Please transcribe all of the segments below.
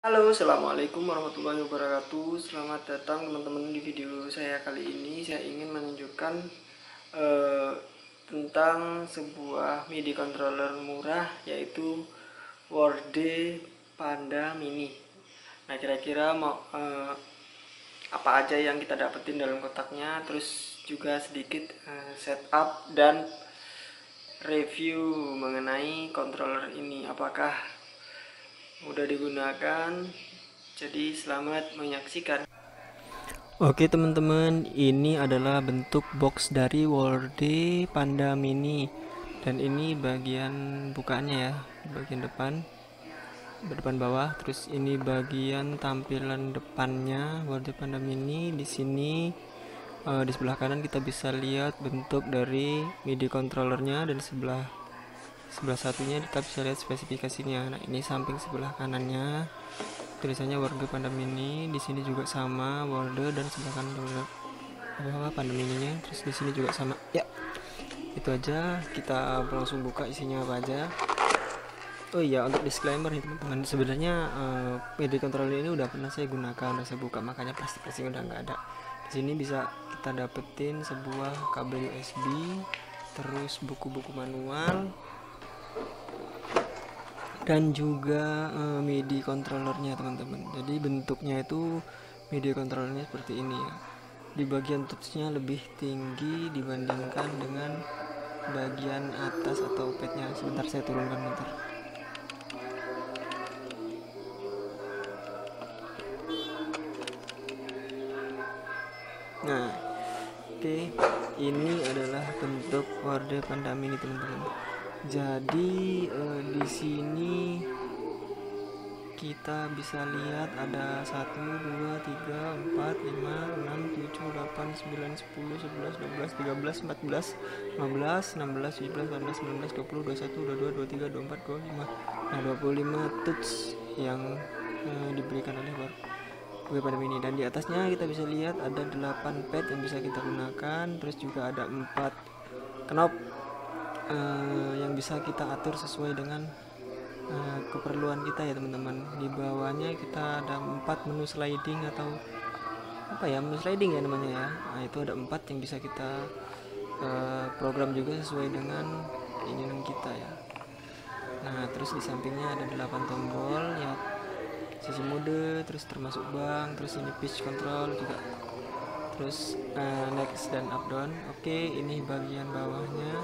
Halo, assalamualaikum warahmatullahi wabarakatuh. Selamat datang teman-teman di video saya kali ini. Saya ingin menunjukkan eh, tentang sebuah MIDI controller murah, yaitu Worde Panda Mini. Nah, kira-kira mau apa aja yang kita dapetin dalam kotaknya, terus juga sedikit setup dan review mengenai controller ini. Apakah mudah digunakan? Jadi selamat menyaksikan. Oke teman-teman, ini adalah bentuk box dari Worde Panda Mini. Dan ini bagian bukaannya ya, bagian depan bawah. Terus ini bagian tampilan depannya Worde Panda Mini. Di sini di sebelah kanan kita bisa lihat bentuk dari MIDI controllernya, dan sebelah satunya kita bisa lihat spesifikasinya. Nah, ini samping sebelah kanannya tulisannya Worde Panda Mini. Di sini juga sama Worde, dan sebelah kanan apa Panda Mininya. Terus di sini juga sama. Ya, itu aja. Kita langsung buka isinya apa aja. Oh iya, untuk disclaimer ya teman-teman, sebenarnya MIDI controller ini udah pernah saya gunakan, udah saya buka, makanya plastik-plastiknya udah nggak ada. Di sini bisa kita dapetin sebuah kabel USB, terus buku-buku manual, dan juga MIDI controllernya teman-teman. Jadi bentuknya itu MIDI controllernya seperti ini ya. Di bagian touchnya lebih tinggi dibandingkan dengan bagian atas atau padnya. Sebentar saya turunkan bentar. Nah, oke, ini adalah bentuk Worde Panda Mini teman-teman. Jadi di sini kita bisa lihat ada 1, 2, 3, 4, 5, 6, 7, 8, 9, 10, 11, 12, 13, 14, 15, 16, 17, 18, 19, 20, 21, 22, 23, 24, 25. Nah, 25 touch yang diberikan oleh Worde Panda Mini. Dan di atasnya kita bisa lihat ada 8 pad yang bisa kita gunakan. Terus juga ada 4 knob yang bisa kita atur sesuai dengan keperluan kita ya teman-teman. Di bawahnya kita ada 4 menu sliding, atau apa ya, menu sliding ya namanya ya. Nah, itu ada 4 yang bisa kita program juga sesuai dengan keinginan kita ya. Nah, terus di sampingnya ada 8 tombol ya, sisi mode, terus termasuk bank, terus ini pitch control juga, terus next dan up down. Oke, ini bagian bawahnya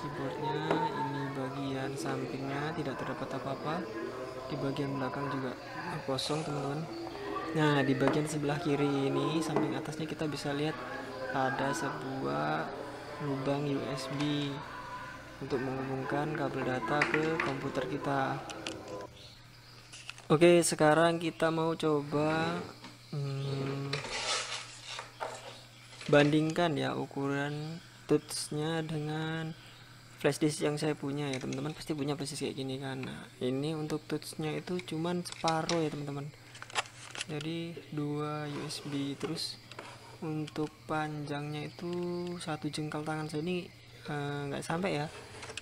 keyboardnya, ini bagian sampingnya tidak terdapat apa-apa. Di bagian belakang juga kosong teman-teman. Nah, di bagian sebelah kiri ini samping atasnya kita bisa lihat ada sebuah lubang USB untuk menghubungkan kabel data ke komputer kita. Oke, sekarang kita mau coba bandingkan ya ukuran touchnya dengan flash disk yang saya punya ya. Teman-teman pasti punya flash disk kayak gini kan. Nah, ini untuk touchnya itu cuman separuh ya teman-teman, jadi 2 USB. Terus untuk panjangnya itu 1 jengkal tangan saya ini nggak sampai ya.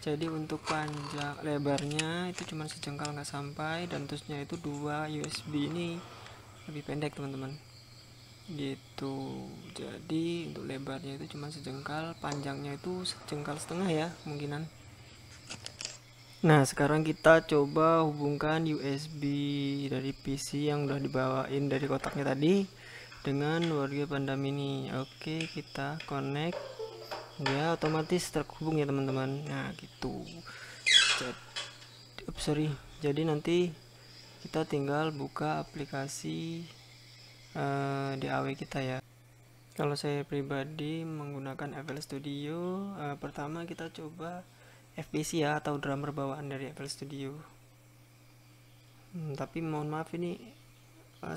Jadi untuk panjang lebarnya itu cuma sejengkal, nggak sampai. Dan touchnya itu 2 USB ini lebih pendek teman-teman, gitu. Jadi untuk lebarnya itu cuma sejengkal, panjangnya itu sejengkal setengah ya mungkinan. Nah, sekarang kita coba hubungkan USB dari PC yang udah dibawain dari kotaknya tadi dengan Worde Panda Mini. Oke, kita connect. Ya, otomatis terhubung ya teman-teman. Nah, gitu. Jadi nanti kita tinggal buka aplikasi DAW kita ya. Kalau saya pribadi menggunakan FL Studio, pertama kita coba FPC ya, atau drummer bawaan dari FL Studio. Tapi mohon maaf ini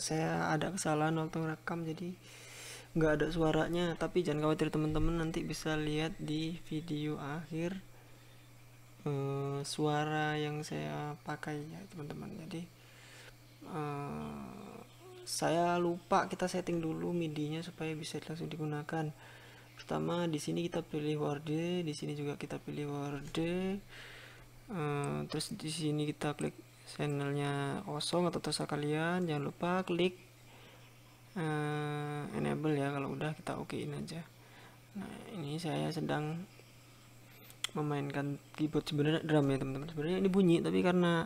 saya ada kesalahan waktu rekam, jadi nggak ada suaranya. Tapi jangan khawatir teman-teman, nanti bisa lihat di video akhir suara yang saya pakai ya teman-teman. Jadi saya lupa kita setting dulu MIDI-nya supaya bisa langsung digunakan. Pertama di sini kita pilih Worde, di sini juga kita pilih Worde. Terus di sini kita klik channelnya kosong atau terserah kalian, jangan lupa klik enable ya. Kalau udah kita okein aja. Nah ini saya sedang memainkan keyboard, sebenarnya drum ya teman-teman. Sebenarnya ini bunyi tapi karena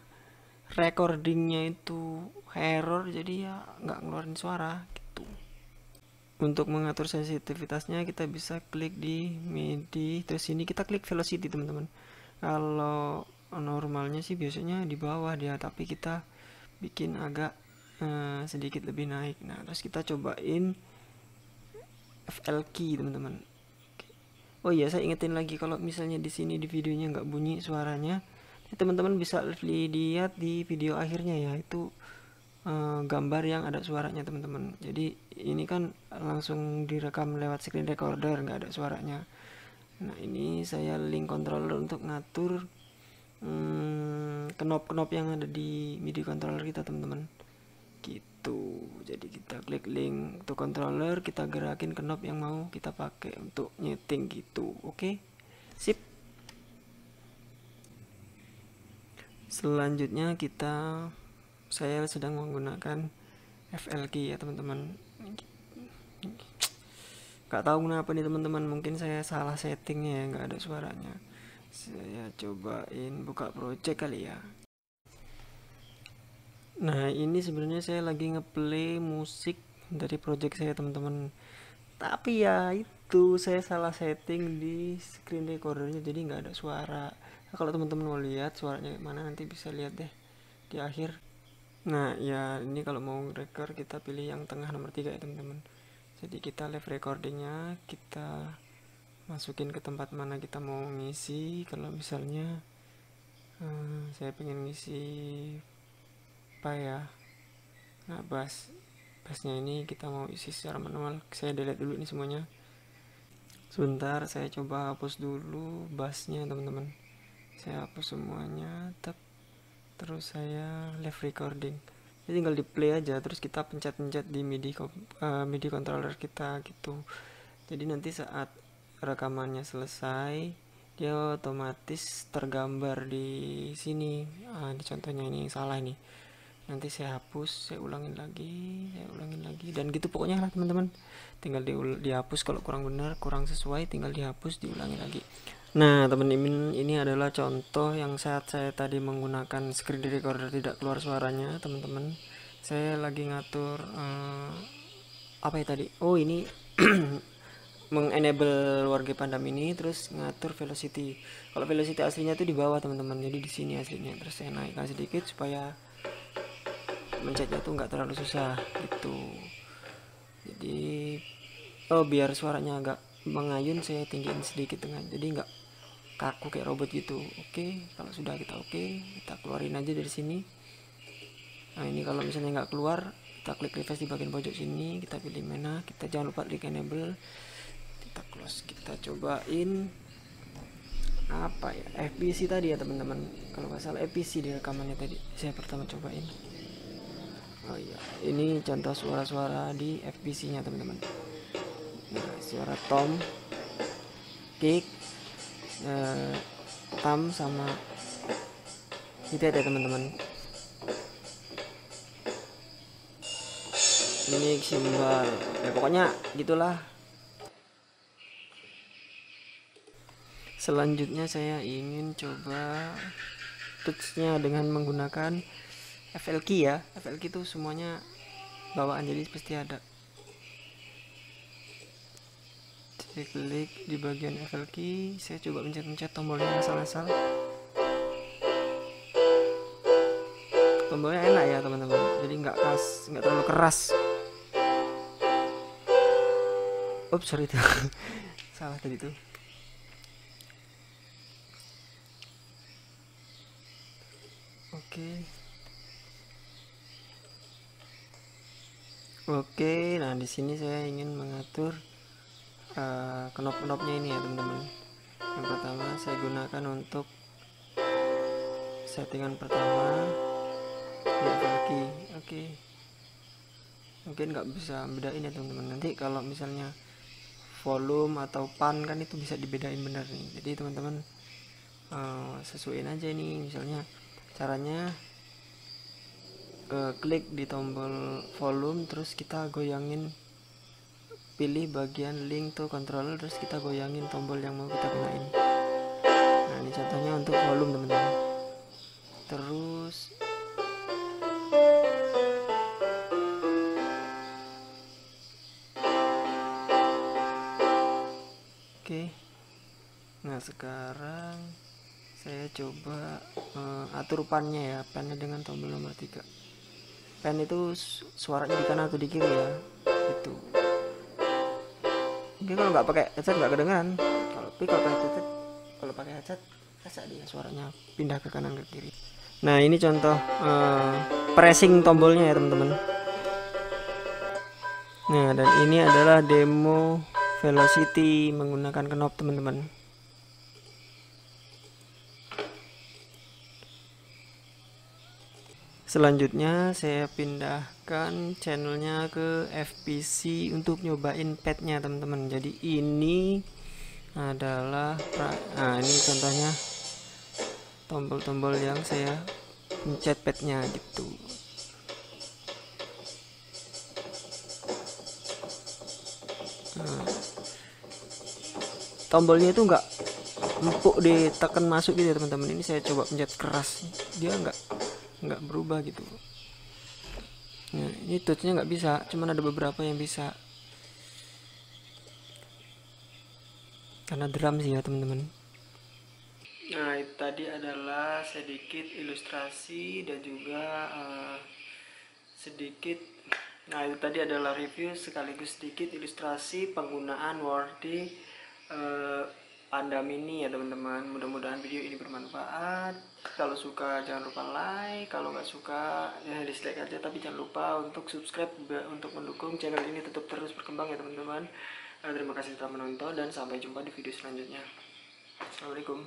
recordingnya itu error jadi ya nggak ngeluarin suara gitu. Untuk mengatur sensitivitasnya kita bisa klik di MIDI, terus ini kita klik velocity teman-teman. Kalau normalnya sih biasanya di bawah dia, tapi kita bikin agak sedikit lebih naik. Nah terus kita cobain FL key teman-teman. Oh iya, saya ingetin lagi kalau misalnya di sini di videonya nggak bunyi suaranya, teman-teman bisa lihat di video akhirnya ya, itu gambar yang ada suaranya teman-teman. Jadi ini kan langsung direkam lewat screen recorder, nggak ada suaranya. Nah ini saya link controller untuk ngatur knop-knop yang ada di MIDI controller kita teman-teman gitu. Jadi kita klik link untuk controller, kita gerakin knob yang mau kita pakai untuk nyeting gitu. Oke, sip. Selanjutnya saya sedang menggunakan FL key ya teman-teman. Gak tahu kenapa nih teman-teman, mungkin saya salah settingnya ya, nggak ada suaranya. Saya cobain buka project kali ya. Nah ini sebenarnya saya lagi ngeplay musik dari project saya teman-teman, tapi ya itu saya salah setting di screen recordernya jadi nggak ada suara. Nah, kalau teman-teman mau lihat suaranya mana nanti bisa lihat deh di akhir. Nah ya ini kalau mau record kita pilih yang tengah nomor 3 ya teman-teman. Jadi kita live recordingnya kita masukin ke tempat mana kita mau ngisi. Kalau misalnya saya pengen ngisi apa ya, nah bassnya ini kita mau isi secara manual. Saya delete dulu ini semuanya sebentar, saya coba hapus dulu bassnya teman-teman. Saya hapus semuanya, terus saya live recording. Jadi tinggal di play aja, terus kita pencet-pencet di MIDI controller kita gitu. Jadi nanti saat rekamannya selesai dia otomatis tergambar di sini. Di contohnya ini yang salah nih, nanti saya hapus, saya ulangin lagi, dan gitu pokoknya lah teman-teman. Tinggal dihapus kalau kurang benar, kurang sesuai, tinggal dihapus, diulangi lagi. Nah teman-teman, ini adalah contoh yang saat saya tadi menggunakan screen recorder tidak keluar suaranya teman-teman. Saya lagi ngatur apa ya tadi, oh ini mengenable warga pandam ini, terus ngatur velocity. Kalau velocity aslinya itu di bawah teman-teman, jadi di sini aslinya. Terus saya naikkan sedikit supaya mencetnya tuh nggak terlalu susah gitu. Jadi biar suaranya agak mengayun saya tinggiin sedikit jadi nggak kaku kayak robot gitu. Oke, kalau sudah kita kita keluarin aja dari sini. Nah ini kalau misalnya nggak keluar, kita klik refresh di bagian pojok sini, kita pilih mana, kita jangan lupa klik enable, kita close. Kita cobain apa ya, FPC tadi ya teman-teman. Kalau nggak salah FPC di rekamannya tadi saya pertama cobain. Oh iya, ini contoh suara-suara di FPC nya teman-teman. Nah, suara tom, kick, tam sama itu ya teman-teman. Ini simbal ya, pokoknya gitulah. Selanjutnya saya ingin coba touchnya dengan menggunakan FL key ya. FL key itu semuanya bawaan, jadi pasti ada. Saya klik di bagian FL key, saya coba pencet-pencet tombolnya asal-asal. Tombolnya enak ya teman-teman, jadi nggak terlalu keras. Ups, sorry itu salah tadi tuh. Oke, nah di sini saya ingin mengatur knop-knopnya ini ya teman-teman. Yang pertama saya gunakan untuk settingan pertama di FL key. Oke, mungkin nggak bisa bedain ya teman-teman. Nanti kalau misalnya volume atau pan kan itu bisa dibedain bener nih. Jadi teman-teman sesuaiin aja nih. Misalnya caranya klik di tombol volume, terus kita goyangin, pilih bagian link to controller, terus kita goyangin tombol yang mau kita gunain. Nah ini contohnya untuk volume teman-teman. Terus oke. Nah sekarang saya coba atur pannya ya, pannya dengan tombol nomor 3. Pan itu suaranya di kanan atau di kiri ya, itu. Mungkin kalau nggak pakai headset nggak kedengeran, kalau pakai headset rasa dia suaranya pindah ke kanan ke kiri. Nah ini contoh pressing tombolnya ya teman-teman. Nah dan ini adalah demo velocity menggunakan knob teman-teman. Selanjutnya saya pindahkan channelnya ke FPC untuk nyobain padnya teman-teman. Jadi ini adalah ini contohnya tombol-tombol yang saya pencet padnya gitu. Nah, tombolnya itu enggak empuk ditekan masuk gitu ya teman-teman. Ini saya coba pencet keras, dia nggak berubah gitu. Nah ini touchnya nggak bisa, cuman ada beberapa yang bisa karena drum sih ya teman-teman. Nah itu tadi adalah sedikit ilustrasi dan juga itu tadi adalah review sekaligus sedikit ilustrasi penggunaan Wordy Panda Mini ya teman-teman. Mudah-mudahan video ini bermanfaat. Kalau suka jangan lupa like, kalau nggak suka ya dislike aja, tapi jangan lupa untuk subscribe untuk mendukung channel ini tetap terus berkembang ya teman-teman. Terima kasih telah menonton dan sampai jumpa di video selanjutnya. Assalamualaikum.